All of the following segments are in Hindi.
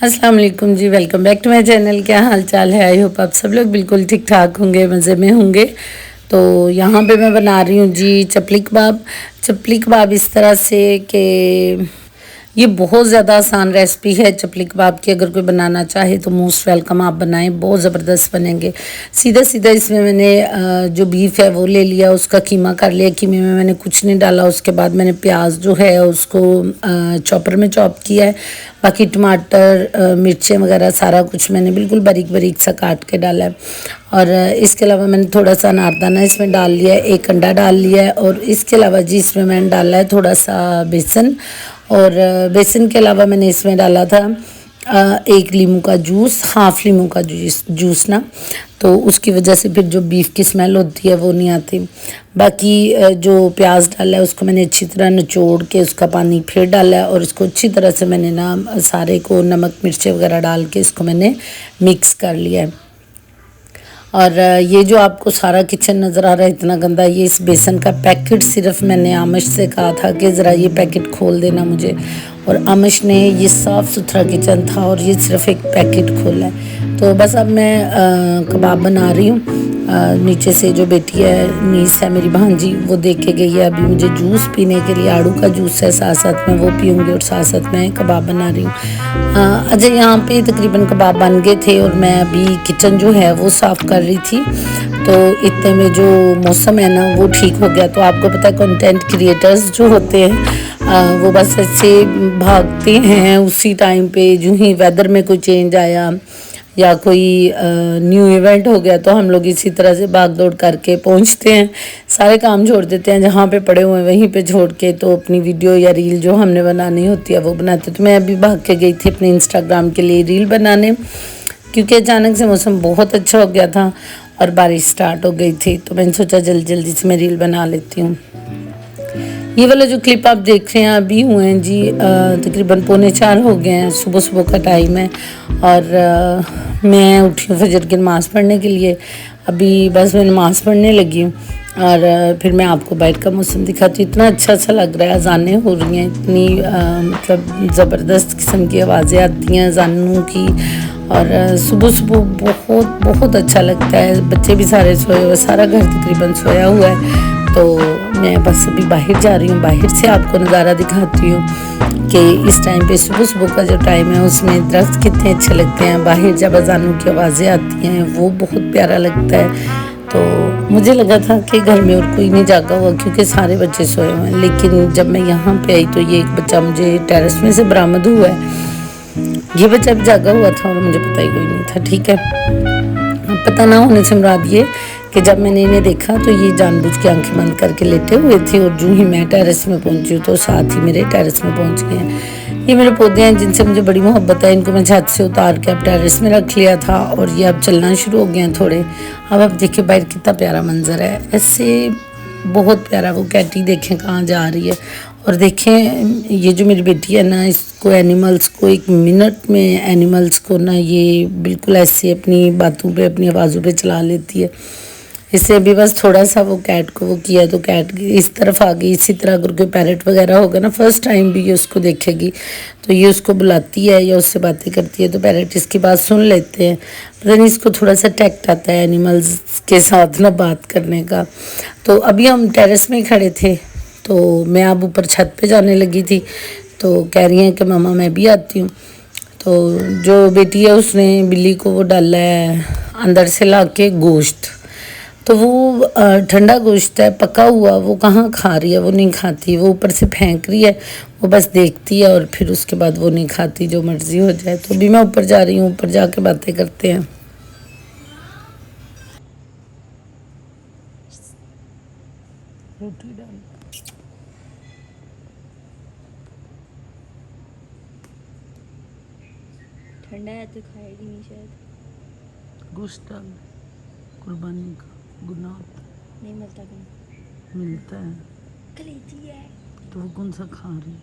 अस्सलाम वालेकुम जी, welcome back to my channel. क्या हाल चाल है? आई होप आप सब लोग बिल्कुल ठीक ठाक होंगे, मज़े में होंगे। तो यहाँ पे मैं बना रही हूँ जी चपली कबाब। चपली कबाब इस तरह से कि ये बहुत ज़्यादा आसान रेसिपी है चपली कबाब की। अगर कोई बनाना चाहे तो मोस्ट वेलकम, आप बनाएं, बहुत ज़बरदस्त बनेंगे। सीधा सीधा इसमें मैंने जो बीफ है वो ले लिया, उसका कीमा कर लिया। कीमे में मैंने कुछ नहीं डाला। उसके बाद मैंने प्याज जो है उसको चॉपर में चॉप किया है। बाकी टमाटर, मिर्चें वगैरह सारा कुछ मैंने बिल्कुल बारीक बारीक सा काट के डाला है। और इसके अलावा मैंने थोड़ा सा अनारदाना इसमें डाल लिया है, एक अंडा डाल लिया है। और इसके अलावा जी इसमें मैंने डाला है थोड़ा सा बेसन। और बेसन के अलावा मैंने इसमें डाला था एक लीमू का जूस, हाफ लीमू का जूस ना, तो उसकी वजह से फिर जो बीफ की स्मेल होती है वो नहीं आती। बाकी जो प्याज डाला है उसको मैंने अच्छी तरह निचोड़ के उसका पानी फिर डाला है। और इसको अच्छी तरह से मैंने ना सारे को नमक मिर्ची वगैरह डाल के इसको मैंने मिक्स कर लिया है। और ये जो आपको सारा किचन नज़र आ रहा है इतना गंदा, ये इस बेसन का पैकेट, सिर्फ मैंने आमिश से कहा था कि ज़रा ये पैकेट खोल देना मुझे, और आमिश ने, ये साफ़ सुथरा किचन था और ये सिर्फ एक पैकेट खोला है। तो बस अब मैं कबाब बना रही हूँ। नीचे से जो बेटी है, नीस है मेरी भांजी, वो देख के गई है अभी मुझे जूस पीने के लिए। आड़ू का जूस है, साथ साथ में वो पीऊँगी और साथ साथ मैं कबाब बना रही हूँ। अच्छा, यहाँ पे तकरीबन कबाब बन गए थे और मैं अभी किचन जो है वो साफ़ कर रही थी। तो इतने में जो मौसम है ना वो ठीक हो गया। तो आपको पता है कंटेंट क्रिएटर्स जो होते हैं वो बस ऐसे भागते हैं उसी टाइम पे, जो ही वेदर में कोई चेंज आया या कोई न्यू इवेंट हो गया तो हम लोग इसी तरह से भाग दौड़ करके पहुंचते हैं। सारे काम छोड़ देते हैं, जहाँ पे पड़े हुए हैं वहीं पे छोड़ के तो अपनी वीडियो या रील जो हमने बनानी होती है वो बनाते। तो मैं अभी भाग के गई थी अपने इंस्टाग्राम के लिए रील बनाने, क्योंकि अचानक से मौसम बहुत अच्छा हो गया था और बारिश स्टार्ट हो गई थी। तो मैंने सोचा जल्दी जल्दी से मैं रील बना लेती हूँ। ये वाला जो क्लिप आप देख रहे हैं अभी हुए हैं जी तकरीबन 3:45 हो गए हैं, सुबह सुबह का टाइम है। और मैं उठी हूँ फजर की नमाज़ पढ़ने के लिए। अभी बस मैं नमाज़ पढ़ने लगी हूँ और फिर मैं आपको बाहर का मौसम दिखाती हूँ। इतना अच्छा सा लग रहा है, अज़ानें हो रही हैं, इतनी मतलब ज़बरदस्त किस्म की आवाज़ें आती हैं अज़ानों की। और सुबह सुबह बहुत बहुत अच्छा लगता है। बच्चे भी सारे सोए हुए, सारा घर तकरीबन सोया हुआ है। तो मैं बस अभी बाहर जा रही हूँ, बाहर से आपको नज़ारा दिखाती हूँ कि इस टाइम पे सुबह सुबह का जो टाइम है उसमें दरख्त कितने अच्छे लगते हैं। बाहर जब अज़ानों की आवाज़ें आती हैं वो बहुत प्यारा लगता है। तो मुझे लगा था कि घर में और कोई नहीं जागा हुआ क्योंकि सारे बच्चे सोए हुए हैं, लेकिन जब मैं यहाँ पे आई तो ये एक बच्चा मुझे टेरेस में से बरामद हुआ है। ये बच्चा भी जागा हुआ था और मुझे पता ही कोई नहीं था। ठीक है, पता ना होने से मुराद ये कि जब मैंने इन्हें देखा तो ये जानबूझ के आंखें बंद करके लेटे हुए थे और जो ही मैं टेरेस में पहुंची हूँ तो साथ ही मेरे टेरेस में पहुंच गए हैं। ये मेरे पौधे हैं जिनसे मुझे बड़ी मोहब्बत है। इनको मैं छत से उतार के अब टेरेस में रख लिया था और ये अब चलना शुरू हो गए हैं थोड़े। अब आप देखिए बाहर कितना प्यारा मंजर है, ऐसे बहुत प्यारा। वो कैटी देखें कहाँ जा रही है। और देखें ये जो मेरी बेटी है ना, इसको एनिमल्स को, एक मिनट में एनिमल्स को ना ये बिल्कुल ऐसे अपनी बातों पे, अपनी आवाज़ों पे चला लेती है। इससे अभी बस थोड़ा सा वो कैट को वो किया तो कैट इस तरफ आ गई। इसी तरह अगर कोई पैरेट वगैरह होगा ना, फर्स्ट टाइम भी ये उसको देखेगी तो ये उसको बुलाती है या उससे बातें करती है तो पैरेट इसकी बात सुन लेते हैं। पता नहीं इसको थोड़ा सा टैक्ट आता है एनिमल्स के साथ ना बात करने का। तो अभी हम टेरेस में खड़े थे तो मैं अब ऊपर छत पे जाने लगी थी तो कह रही हैं कि मामा मैं भी आती हूँ। तो जो बेटी है उसने बिल्ली को वो डाला है अंदर से ला के गोश्त। तो वो ठंडा गोश्त है, पका हुआ, वो कहाँ खा रही है, वो नहीं खाती। वो ऊपर से फेंक रही है, वो बस देखती है और फिर उसके बाद वो नहीं खाती, जो मर्ज़ी हो जाए। तो अभी मैं ऊपर जा रही हूँ, ऊपर जाके बातें करते हैं। रोटी डाल ठंडा है तो खाएगी नहीं शायद। गोश्त डाल, कुर्बानी का गुनाह नहीं मिलता कहीं, मिलता है कलेजी है तो वो कौन सा खा रही है?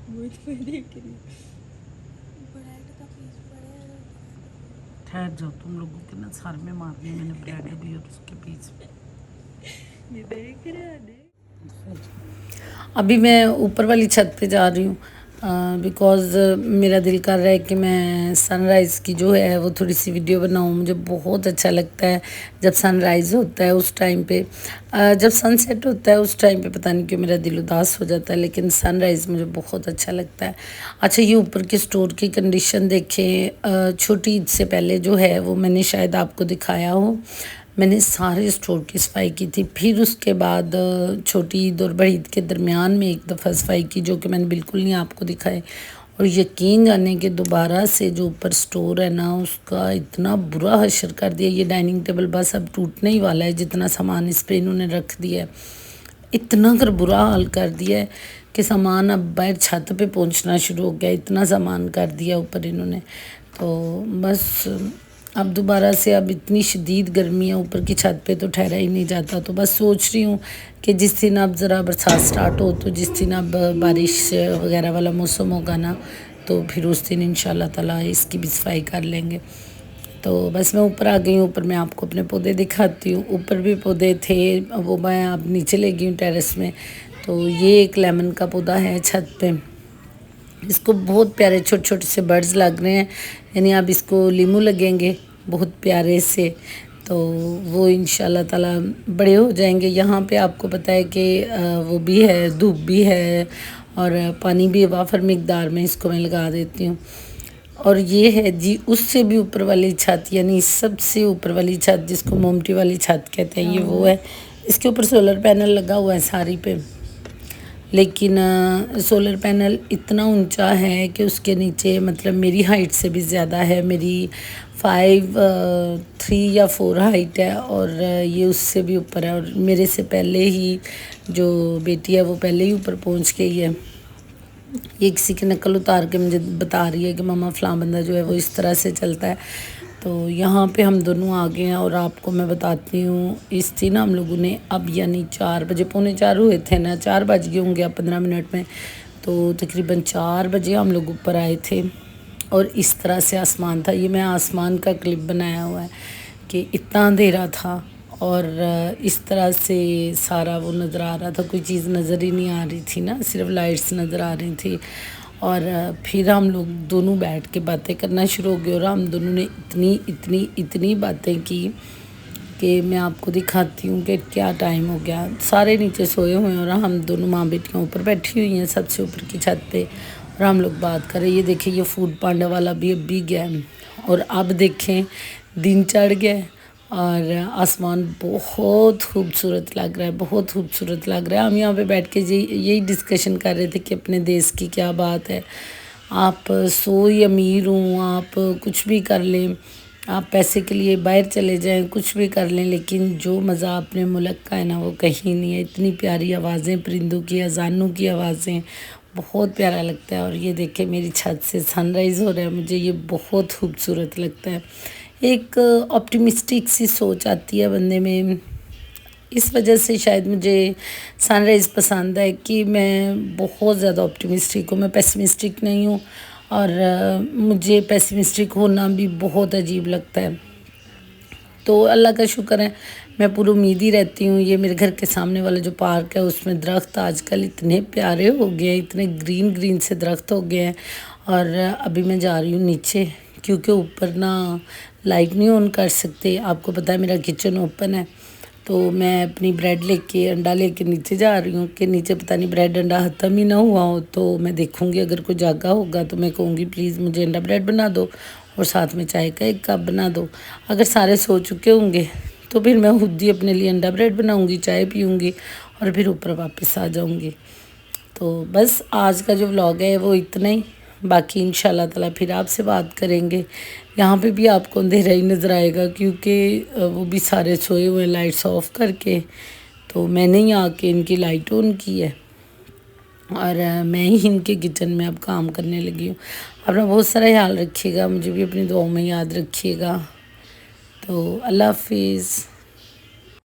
वो तो मैं देख रही हूँ। ठहर जाओ, तुम लोगों के ना सर में मारनी मैंने ब्रेड भी और उसके पीस ये देख रहा है। अभी मैं ऊपर वाली छत पे जा रही हूँ बिकॉज़ मेरा दिल कर रहा है कि मैं सनराइज़ की जो है वो थोड़ी सी वीडियो बनाऊँ। मुझे बहुत अच्छा लगता है जब सनराइज़ होता है उस टाइम पे। जब सनसेट होता है उस टाइम पे पता नहीं क्यों मेरा दिल उदास हो जाता है, लेकिन सनराइज़ मुझे बहुत अच्छा लगता है। अच्छा, ये ऊपर के स्टोर की कंडीशन देखें। छोटी ईद से पहले जो है वो मैंने शायद आपको दिखाया हो, मैंने सारे स्टोर की सफाई की थी। फिर उसके बाद छोटी ईद और बड़ी ईद के दरमियान में एक दफ़ा सफाई की, जो कि मैंने बिल्कुल नहीं आपको दिखाए। और यकीन जाने कि दोबारा से जो ऊपर स्टोर है ना, उसका इतना बुरा हशर कर दिया। ये डाइनिंग टेबल बस अब टूटने ही वाला है, जितना सामान इस पर इन्होंने रख दिया है। इतना कर बुरा हाल कर दिया है कि सामान अब बाहर छत पे पहुंचना शुरू हो गया। इतना सामान कर दिया ऊपर इन्होंने। तो बस अब दोबारा से अब इतनी शदीद गर्मी है, ऊपर की छत पे तो ठहरा ही नहीं जाता। तो बस सोच रही हूँ कि जिस दिन अब ज़रा बरसात स्टार्ट हो, तो जिस दिन अब बारिश वगैरह वाला मौसम होगा ना, तो फिर उस दिन इंशाल्लाह ताला इसकी भी सफाई कर लेंगे। तो बस मैं ऊपर आ गई हूँ। ऊपर मैं आपको अपने पौधे दिखाती हूँ। ऊपर भी पौधे थे, वो मैं अब नीचे ले गई हूँ टेरेस में। तो ये एक लेमन का पौधा है छत पे। इसको बहुत प्यारे छोटे छोटे से बर्ड्स लग रहे हैं, यानी अब इसको लीमू लगेंगे बहुत प्यारे से। तो वो इंशाल्लाह ताला बड़े हो जाएंगे। यहाँ पे आपको पता है कि वो भी है, धूप भी है और पानी भी वाफर मिकदार में इसको मैं लगा देती हूँ। और ये है जी उससे भी ऊपर वाली छत, यानी सबसे ऊपर वाली छत जिसको मोमटी वाली छत कहते हैं, ये वो है। इसके ऊपर सोलर पैनल लगा हुआ है सारी पे, लेकिन सोलर पैनल इतना ऊंचा है कि उसके नीचे मतलब मेरी हाइट से भी ज़्यादा है। मेरी 3 या 4 हाइट है, और ये उससे भी ऊपर है। और मेरे से पहले ही जो बेटी है वो पहले ही ऊपर पहुंच गई है। ये किसी की नकल उतार के मुझे बता रही है कि मम्मा फ़लाँ बंदा जो है वो इस तरह से चलता है। तो यहाँ पे हम दोनों आ गए हैं। और आपको मैं बताती हूँ, इस थी ना हम लोगों ने अब यानी 4 बजे, पौने 4 हुए थे ना, 4 बज गए होंगे अब 15 मिनट में। तो तकरीबन 4 बजे हम लोग ऊपर आए थे और इस तरह से आसमान था। ये मैं आसमान का क्लिप बनाया हुआ है कि इतना अंधेरा था और इस तरह से सारा वो नज़र आ रहा था। कोई चीज़ नज़र ही नहीं आ रही थी ना, सिर्फ लाइट्स नज़र आ रही थी। और फिर हम लोग दोनों बैठ के बातें करना शुरू हो गए, और हम दोनों ने इतनी इतनी इतनी बातें की कि मैं आपको दिखाती हूँ कि क्या टाइम हो गया। सारे नीचे सोए हुए हैं और हम दोनों माँ बेटियाँ ऊपर बैठी हुई हैं सबसे ऊपर की छत पे, और हम लोग बात करें। ये देखिए, ये फूड पांडा वाला भी अब भी गया है। और अब देखें दिन चढ़ गया है और आसमान बहुत खूबसूरत लग रहा है, बहुत खूबसूरत लग रहा है। हम यहाँ पे बैठ के यही डिस्कशन कर रहे थे कि अपने देश की क्या बात है। आप सो ही अमीर हों, आप कुछ भी कर लें, आप पैसे के लिए बाहर चले जाएं, कुछ भी कर लें, लेकिन जो मज़ा अपने मुल्क का है ना वो कहीं नहीं है। इतनी प्यारी आवाज़ें, परिंदों की, अजानों की आवाज़ें, बहुत प्यारा लगता है। और ये देखें मेरी छत से सनराइज़ हो रहा है, मुझे ये बहुत खूबसूरत लगता है। एक ऑप्टिमिस्टिक सी सोच आती है बंदे में। इस वजह से शायद मुझे सनराइज़ पसंद है कि मैं बहुत ज़्यादा ऑप्टिमिस्टिक हूँ, मैं पेसिमिस्टिक नहीं हूँ। और मुझे पेसिमिस्टिक होना भी बहुत अजीब लगता है। तो अल्लाह का शुक्र है, मैं पूरी उम्मीद ही रहती हूँ। ये मेरे घर के सामने वाला जो पार्क है उसमें दरख्त आजकल इतने प्यारे हो गए हैं, इतने ग्रीन ग्रीन से दरख्त हो गए हैं। और अभी मैं जा रही हूँ नीचे, क्योंकि ऊपर ना लाइट नहीं ऑन कर सकते। आपको पता है मेरा किचन ओपन है, तो मैं अपनी ब्रेड लेके, अंडा लेके नीचे जा रही हूँ कि नीचे पता नहीं ब्रेड अंडा ख़त्म ही ना हुआ हो। तो मैं देखूँगी, अगर कोई जागा होगा तो मैं कहूँगी प्लीज़ मुझे अंडा ब्रेड बना दो और साथ में चाय का 1 कप बना दो। अगर सारे सो चुके होंगे तो फिर मैं खुद ही अपने लिए अंडा ब्रेड बनाऊँगी, चाय पीऊँगी और फिर ऊपर वापस आ जाऊँगी। तो बस आज का जो व्लॉग है वो इतना ही। बाकी इंशाल्लाह ताला फिर आपसे बात करेंगे। यहाँ पे भी आपको अंधेरा ही नज़र आएगा, क्योंकि वो भी सारे सोए हुए लाइट्स ऑफ करके। तो मैंने ही आके इनकी लाइट ऑन की है और मैं ही इनके किचन में अब काम करने लगी हूँ। अपना बहुत सारा ख्याल रखिएगा, मुझे भी अपनी दुआओं में याद रखिएगा। तो अल्लाह हाफिज़।